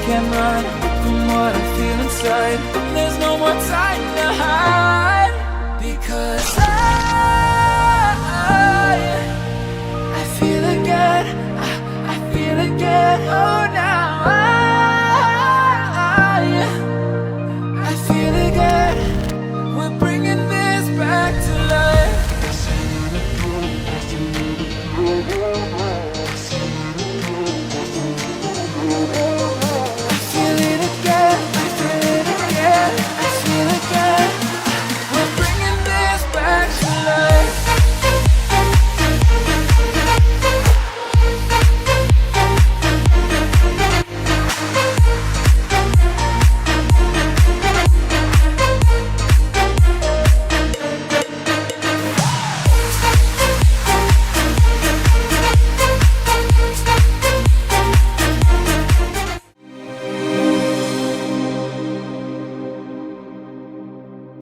can't run from what I feel inside. There's no more time to hide, because I feel again, I feel again. Oh,